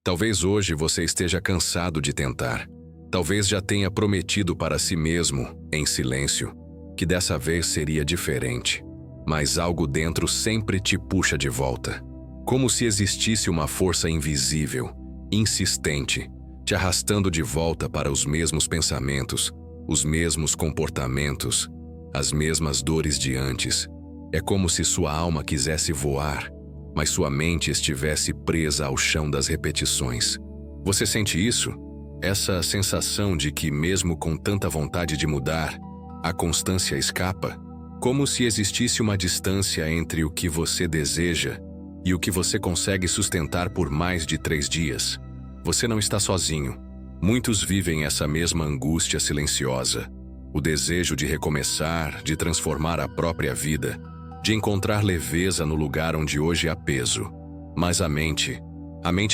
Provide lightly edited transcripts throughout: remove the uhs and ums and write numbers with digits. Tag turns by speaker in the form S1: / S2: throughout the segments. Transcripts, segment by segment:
S1: Talvez hoje você esteja cansado de tentar. Talvez já tenha prometido para si mesmo, em silêncio, que dessa vez seria diferente. Mas algo dentro sempre te puxa de volta. Como se existisse uma força invisível, insistente, te arrastando de volta para os mesmos pensamentos, os mesmos comportamentos, as mesmas dores de antes. É como se sua alma quisesse voar, mas sua mente estivesse presa ao chão das repetições. Você sente isso? Essa sensação de que, mesmo com tanta vontade de mudar, a constância escapa? Como se existisse uma distância entre o que você deseja e o que você consegue sustentar por mais de 3 dias. Você não está sozinho. Muitos vivem essa mesma angústia silenciosa. O desejo de recomeçar, de transformar a própria vida, de encontrar leveza no lugar onde hoje há peso. Mas a mente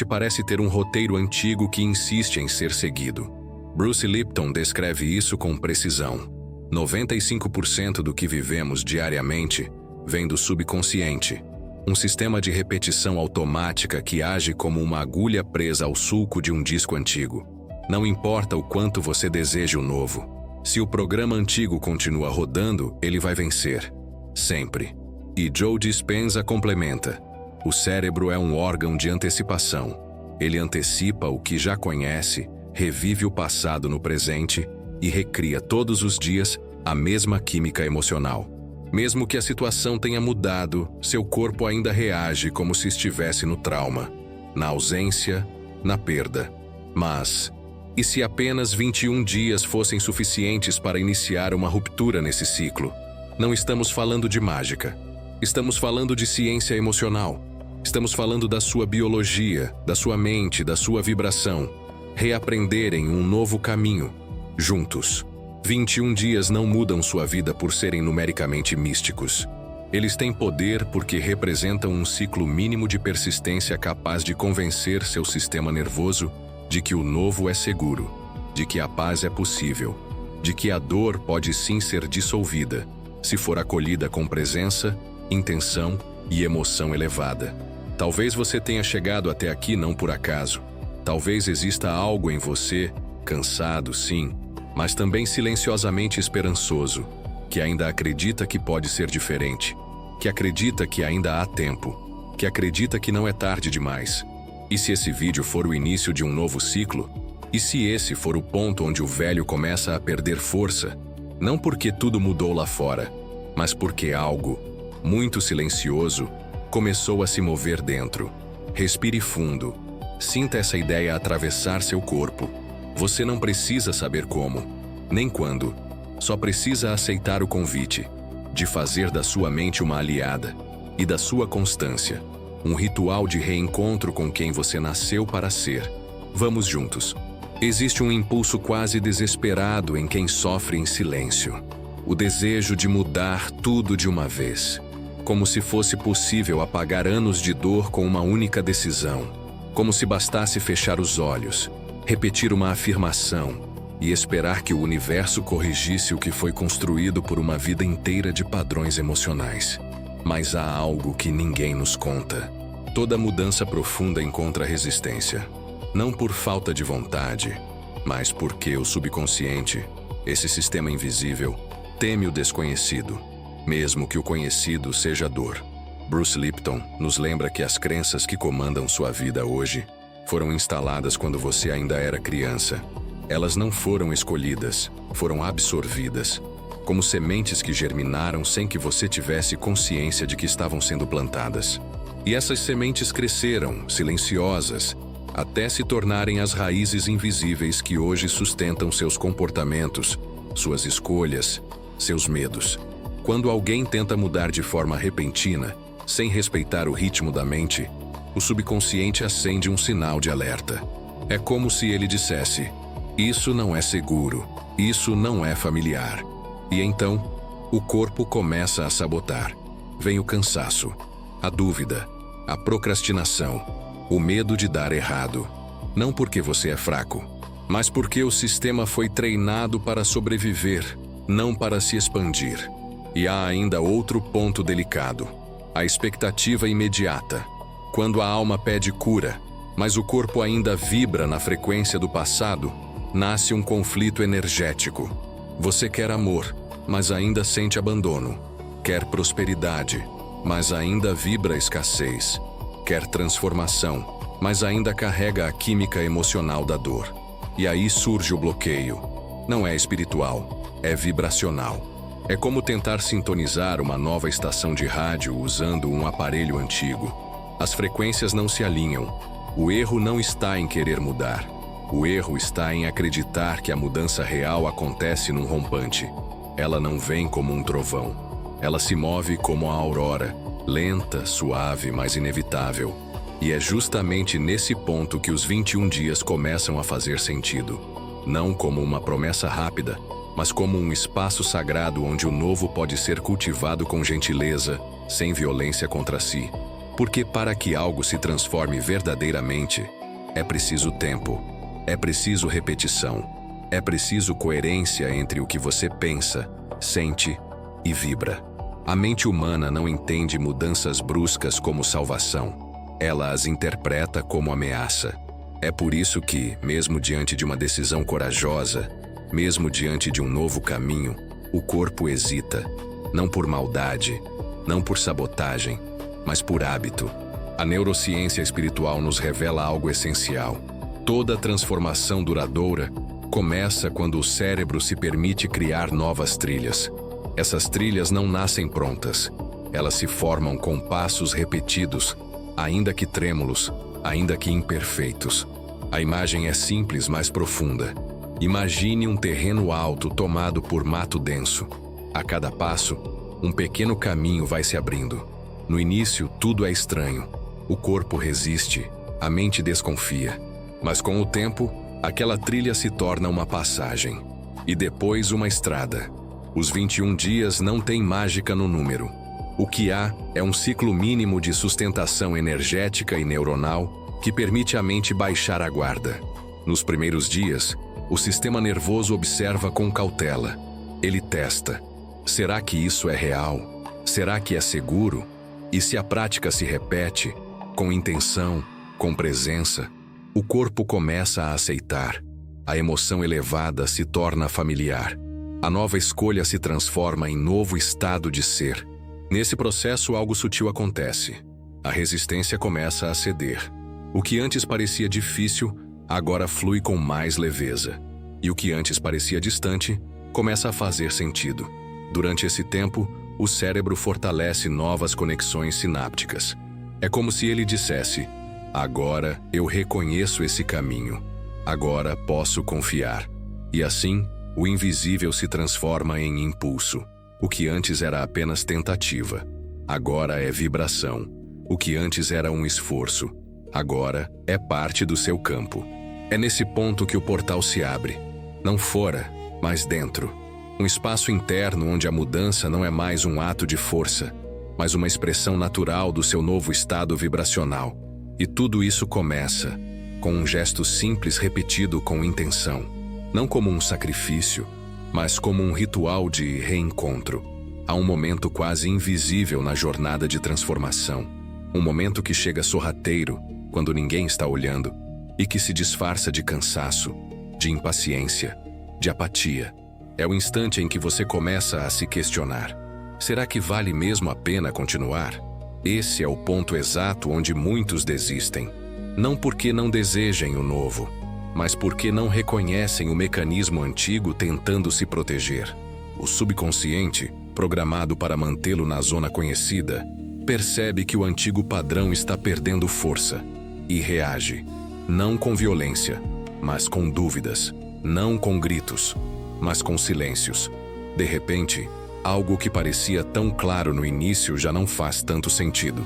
S1: parece ter um roteiro antigo que insiste em ser seguido. Bruce Lipton descreve isso com precisão. 95% do que vivemos diariamente vem do subconsciente, um sistema de repetição automática que age como uma agulha presa ao sulco de um disco antigo. Não importa o quanto você deseja o novo, se o programa antigo continua rodando, ele vai vencer. Sempre. E Joe Dispenza complementa: o cérebro é um órgão de antecipação. Ele antecipa o que já conhece, revive o passado no presente e recria todos os dias a mesma química emocional. Mesmo que a situação tenha mudado, seu corpo ainda reage como se estivesse no trauma, na ausência, na perda. Mas, e se apenas 21 dias fossem suficientes para iniciar uma ruptura nesse ciclo? Não estamos falando de mágica. Estamos falando de ciência emocional. Estamos falando da sua biologia, da sua mente, da sua vibração. Reaprenderem um novo caminho, juntos. 21 dias não mudam sua vida por serem numericamente místicos. Eles têm poder porque representam um ciclo mínimo de persistência capaz de convencer seu sistema nervoso de que o novo é seguro, de que a paz é possível, de que a dor pode sim ser dissolvida, se for acolhida com presença, intenção e emoção elevada. Talvez você tenha chegado até aqui não por acaso. Talvez exista algo em você, cansado, sim, mas também silenciosamente esperançoso, que ainda acredita que pode ser diferente, que acredita que ainda há tempo, que acredita que não é tarde demais. E se esse vídeo for o início de um novo ciclo? E se esse for o ponto onde o velho começa a perder força? Não porque tudo mudou lá fora, mas porque algo, muito silencioso, começou a se mover dentro. Respire fundo. Sinta essa ideia atravessar seu corpo. Você não precisa saber como, nem quando. Só precisa aceitar o convite de fazer da sua mente uma aliada e da sua constância um ritual de reencontro com quem você nasceu para ser. Vamos juntos. Existe um impulso quase desesperado em quem sofre em silêncio. O desejo de mudar tudo de uma vez. Como se fosse possível apagar anos de dor com uma única decisão. Como se bastasse fechar os olhos, repetir uma afirmação e esperar que o universo corrigisse o que foi construído por uma vida inteira de padrões emocionais. Mas há algo que ninguém nos conta. Toda mudança profunda encontra resistência. Não por falta de vontade, mas porque o subconsciente, esse sistema invisível, teme o desconhecido, mesmo que o conhecido seja dor. Bruce Lipton nos lembra que as crenças que comandam sua vida hoje foram instaladas quando você ainda era criança. Elas não foram escolhidas, foram absorvidas, como sementes que germinaram sem que você tivesse consciência de que estavam sendo plantadas. E essas sementes cresceram, silenciosas, até se tornarem as raízes invisíveis que hoje sustentam seus comportamentos, suas escolhas, seus medos. Quando alguém tenta mudar de forma repentina, sem respeitar o ritmo da mente, o subconsciente acende um sinal de alerta. É como se ele dissesse: isso não é seguro, isso não é familiar. E então, o corpo começa a sabotar. Vem o cansaço, a dúvida, a procrastinação, o medo de dar errado. Não porque você é fraco, mas porque o sistema foi treinado para sobreviver, não para se expandir. E há ainda outro ponto delicado: a expectativa imediata. Quando a alma pede cura, mas o corpo ainda vibra na frequência do passado, nasce um conflito energético. Você quer amor, mas ainda sente abandono. Quer prosperidade, mas ainda vibra escassez. Quer transformação, mas ainda carrega a química emocional da dor. E aí surge o bloqueio. Não é espiritual, é vibracional. É como tentar sintonizar uma nova estação de rádio usando um aparelho antigo. As frequências não se alinham. O erro não está em querer mudar. O erro está em acreditar que a mudança real acontece num rompante. Ela não vem como um trovão. Ela se move como a aurora, lenta, suave, mas inevitável. E é justamente nesse ponto que os 21 dias começam a fazer sentido. Não como uma promessa rápida, mas como um espaço sagrado onde o novo pode ser cultivado com gentileza, sem violência contra si. Porque para que algo se transforme verdadeiramente, é preciso tempo, é preciso repetição, é preciso coerência entre o que você pensa, sente e vibra. A mente humana não entende mudanças bruscas como salvação. Ela as interpreta como ameaça. É por isso que, mesmo diante de uma decisão corajosa, mesmo diante de um novo caminho, o corpo hesita. Não por maldade, não por sabotagem, mas por hábito. A neurociência espiritual nos revela algo essencial. Toda transformação duradoura começa quando o cérebro se permite criar novas trilhas. Essas trilhas não nascem prontas. Elas se formam com passos repetidos, ainda que trêmulos, ainda que imperfeitos. A imagem é simples, mas profunda. Imagine um terreno alto tomado por mato denso. A cada passo, um pequeno caminho vai se abrindo. No início, tudo é estranho. O corpo resiste, a mente desconfia. Mas com o tempo, aquela trilha se torna uma passagem. E depois uma estrada. Os 21 dias não têm mágica no número. O que há é um ciclo mínimo de sustentação energética e neuronal que permite à mente baixar a guarda. Nos primeiros dias, o sistema nervoso observa com cautela. Ele testa. Será que isso é real? Será que é seguro? E se a prática se repete, com intenção, com presença, o corpo começa a aceitar. A emoção elevada se torna familiar. A nova escolha se transforma em novo estado de ser. Nesse processo, algo sutil acontece. A resistência começa a ceder. O que antes parecia difícil, agora flui com mais leveza. E o que antes parecia distante, começa a fazer sentido. Durante esse tempo, o cérebro fortalece novas conexões sinápticas. É como se ele dissesse: agora eu reconheço esse caminho. Agora posso confiar. E assim, o invisível se transforma em impulso. O que antes era apenas tentativa, agora é vibração. O que antes era um esforço, agora é parte do seu campo. É nesse ponto que o portal se abre. Não fora, mas dentro. Um espaço interno onde a mudança não é mais um ato de força, mas uma expressão natural do seu novo estado vibracional. E tudo isso começa com um gesto simples repetido com intenção. Não como um sacrifício, mas como um ritual de reencontro. Há um momento quase invisível na jornada de transformação. Um momento que chega sorrateiro, quando ninguém está olhando, e que se disfarça de cansaço, de impaciência, de apatia. É o instante em que você começa a se questionar. Será que vale mesmo a pena continuar? Esse é o ponto exato onde muitos desistem. Não porque não desejem o novo, mas porque não reconhecem o mecanismo antigo tentando se proteger. O subconsciente, programado para mantê-lo na zona conhecida, percebe que o antigo padrão está perdendo força e reage. Não com violência, mas com dúvidas. Não com gritos, mas com silêncios. De repente, algo que parecia tão claro no início já não faz tanto sentido.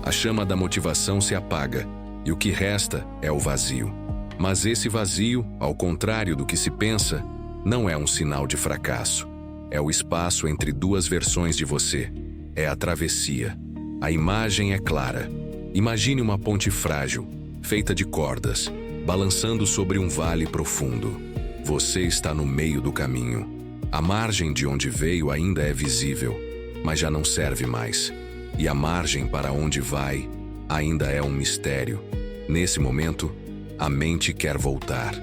S1: A chama da motivação se apaga e o que resta é o vazio. Mas esse vazio, ao contrário do que se pensa, não é um sinal de fracasso. É o espaço entre duas versões de você. É a travessia. A imagem é clara. Imagine uma ponte frágil, feita de cordas, balançando sobre um vale profundo. Você está no meio do caminho. A margem de onde veio ainda é visível, mas já não serve mais. E a margem para onde vai ainda é um mistério. Nesse momento, a mente quer voltar,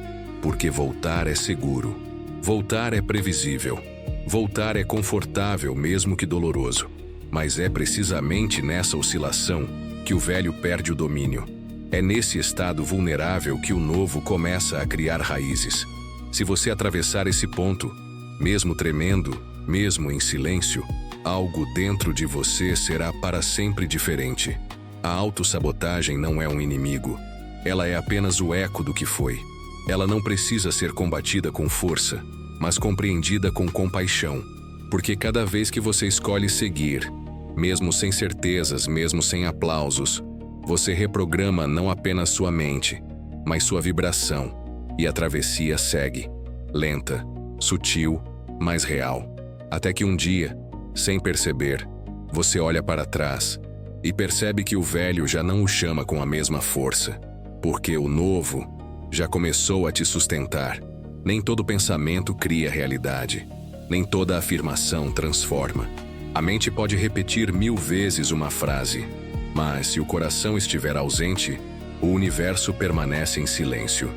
S1: porque voltar é seguro, voltar é previsível, voltar é confortável mesmo que doloroso. Mas é precisamente nessa oscilação que o velho perde o domínio. É nesse estado vulnerável que o novo começa a criar raízes. Se você atravessar esse ponto, mesmo tremendo, mesmo em silêncio, algo dentro de você será para sempre diferente. A autossabotagem não é um inimigo. Ela é apenas o eco do que foi. Ela não precisa ser combatida com força, mas compreendida com compaixão. Porque cada vez que você escolhe seguir, mesmo sem certezas, mesmo sem aplausos, você reprograma não apenas sua mente, mas sua vibração. E a travessia segue, lenta, sutil, mas real. Até que um dia, sem perceber, você olha para trás e percebe que o velho já não o chama com a mesma força, porque o novo já começou a te sustentar. Nem todo pensamento cria realidade, nem toda afirmação transforma. A mente pode repetir 1000 vezes uma frase, mas se o coração estiver ausente, o universo permanece em silêncio.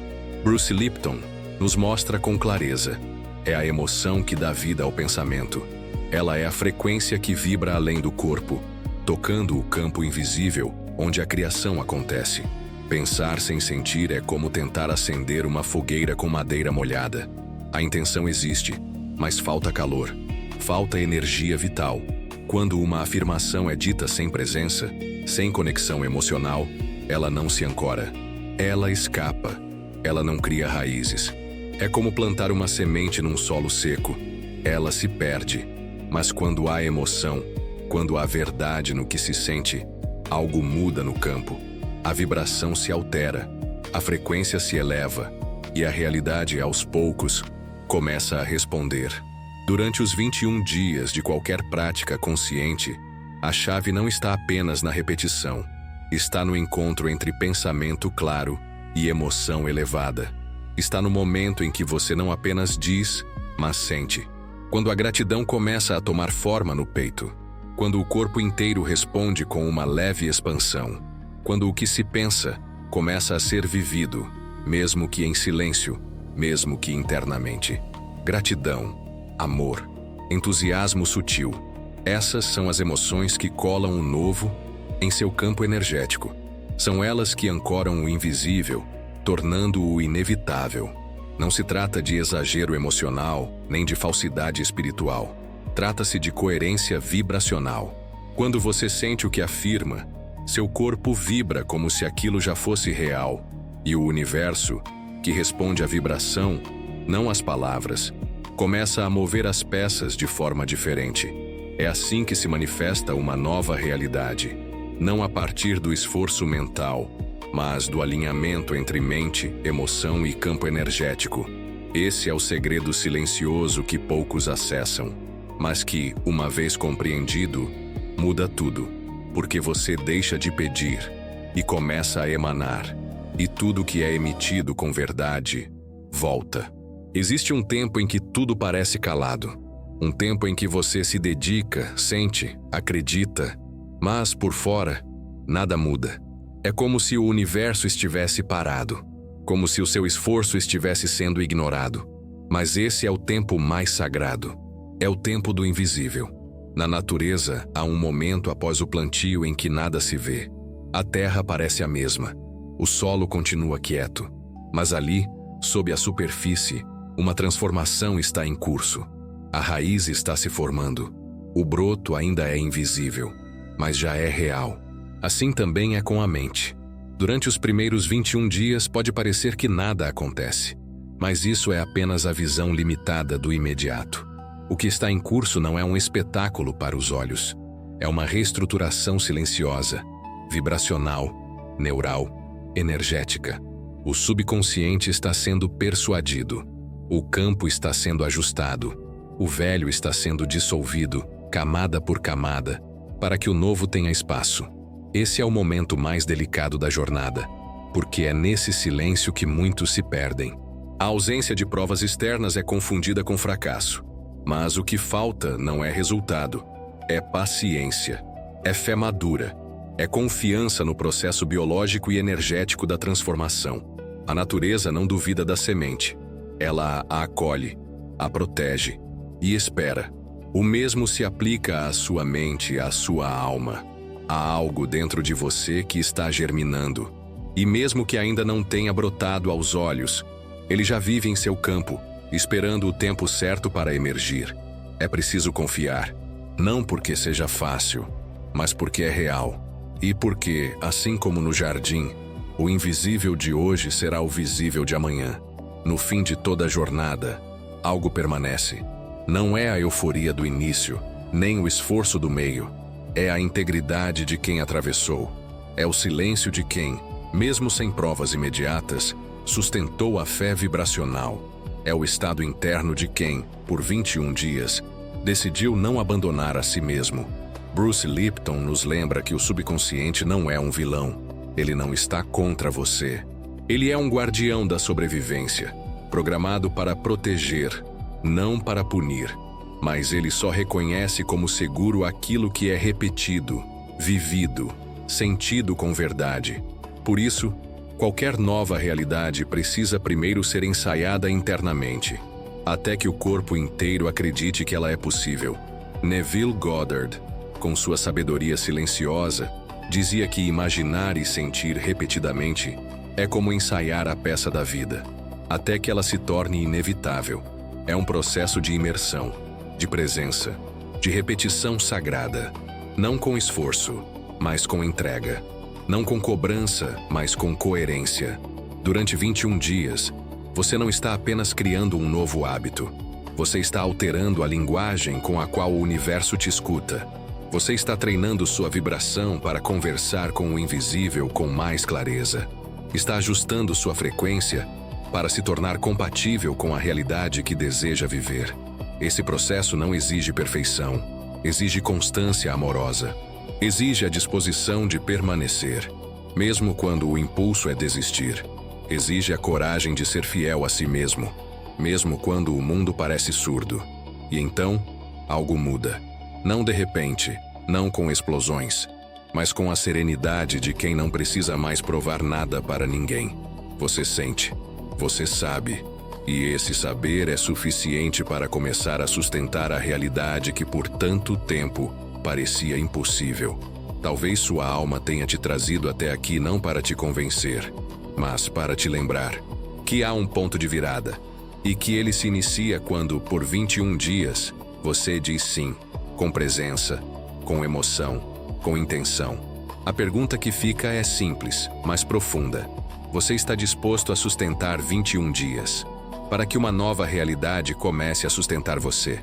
S1: Bruce Lipton nos mostra com clareza: é a emoção que dá vida ao pensamento. Ela é a frequência que vibra além do corpo, tocando o campo invisível onde a criação acontece. Pensar sem sentir é como tentar acender uma fogueira com madeira molhada. A intenção existe, mas falta calor, falta energia vital. Quando uma afirmação é dita sem presença, sem conexão emocional, ela não se ancora. Ela escapa. Ela não cria raízes. É como plantar uma semente num solo seco. Ela se perde. Mas quando há emoção, quando há verdade no que se sente, algo muda no campo. A vibração se altera, a frequência se eleva e a realidade, aos poucos, começa a responder. Durante os 21 dias de qualquer prática consciente, a chave não está apenas na repetição, está no encontro entre pensamento claro e emoção elevada. Está no momento em que você não apenas diz, mas sente. Quando a gratidão começa a tomar forma no peito, quando o corpo inteiro responde com uma leve expansão, quando o que se pensa começa a ser vivido, mesmo que em silêncio, mesmo que internamente. Gratidão, amor, entusiasmo sutil. Essas são as emoções que colam o novo em seu campo energético. São elas que ancoram o invisível, tornando-o inevitável. Não se trata de exagero emocional, nem de falsidade espiritual. Trata-se de coerência vibracional. Quando você sente o que afirma, seu corpo vibra como se aquilo já fosse real, e o universo, que responde à vibração, não às palavras, começa a mover as peças de forma diferente. É assim que se manifesta uma nova realidade, não a partir do esforço mental, mas do alinhamento entre mente, emoção e campo energético. Esse é o segredo silencioso que poucos acessam, mas que, uma vez compreendido, muda tudo. Porque você deixa de pedir e começa a emanar, e tudo que é emitido com verdade volta. Existe um tempo em que tudo parece calado, um tempo em que você se dedica, sente, acredita, mas por fora, nada muda. É como se o universo estivesse parado, como se o seu esforço estivesse sendo ignorado. Mas esse é o tempo mais sagrado, é o tempo do invisível. Na natureza, há um momento após o plantio em que nada se vê. A terra parece a mesma. O solo continua quieto. Mas ali, sob a superfície, uma transformação está em curso. A raiz está se formando. O broto ainda é invisível, mas já é real. Assim também é com a mente. Durante os primeiros 21 dias pode parecer que nada acontece, mas isso é apenas a visão limitada do imediato. O que está em curso não é um espetáculo para os olhos. É uma reestruturação silenciosa, vibracional, neural, energética. O subconsciente está sendo persuadido. O campo está sendo ajustado. O velho está sendo dissolvido, camada por camada, para que o novo tenha espaço. Esse é o momento mais delicado da jornada, porque é nesse silêncio que muitos se perdem. A ausência de provas externas é confundida com fracasso. Mas o que falta não é resultado, é paciência, é fé madura, É confiança no processo biológico e energético da transformação. A natureza não duvida da semente. Ela a acolhe, a protege e espera. O mesmo se aplica à sua mente, à sua alma. Há algo dentro de você que está germinando. E mesmo que ainda não tenha brotado aos olhos, ele já vive em seu campo, esperando o tempo certo para emergir. É preciso confiar, não porque seja fácil, mas porque é real. E porque, assim como no jardim, o invisível de hoje será o visível de amanhã. No fim de toda a jornada, algo permanece. Não é a euforia do início, nem o esforço do meio. É a integridade de quem atravessou. É o silêncio de quem, mesmo sem provas imediatas, sustentou a fé vibracional. É o estado interno de quem, por 21 dias, decidiu não abandonar a si mesmo. Bruce Lipton nos lembra que o subconsciente não é um vilão. Ele não está contra você. Ele é um guardião da sobrevivência, programado para proteger, não para punir. Mas ele só reconhece como seguro aquilo que é repetido, vivido, sentido com verdade. Por isso, qualquer nova realidade precisa primeiro ser ensaiada internamente, até que o corpo inteiro acredite que ela é possível. Neville Goddard, com sua sabedoria silenciosa, dizia que imaginar e sentir repetidamente é como ensaiar a peça da vida, até que ela se torne inevitável. É um processo de imersão, de presença, de repetição sagrada, não com esforço, mas com entrega, não com cobrança, mas com coerência. Durante 21 dias, você não está apenas criando um novo hábito, você está alterando a linguagem com a qual o universo te escuta. Você está treinando sua vibração para conversar com o invisível com mais clareza. Está ajustando sua frequência para se tornar compatível com a realidade que deseja viver. Esse processo não exige perfeição, exige constância amorosa. Exige a disposição de permanecer, mesmo quando o impulso é desistir. Exige a coragem de ser fiel a si mesmo, mesmo quando o mundo parece surdo. E então, algo muda. Não de repente, não com explosões, mas com a serenidade de quem não precisa mais provar nada para ninguém. Você sente, você sabe, e esse saber é suficiente para começar a sustentar a realidade que por tanto tempo parecia impossível. Talvez sua alma tenha te trazido até aqui não para te convencer, mas para te lembrar que há um ponto de virada, e que ele se inicia quando, por 21 dias, você diz sim, com presença, com emoção, com intenção. A pergunta que fica é simples, mas profunda. Você está disposto a sustentar 21 dias, para que uma nova realidade comece a sustentar você?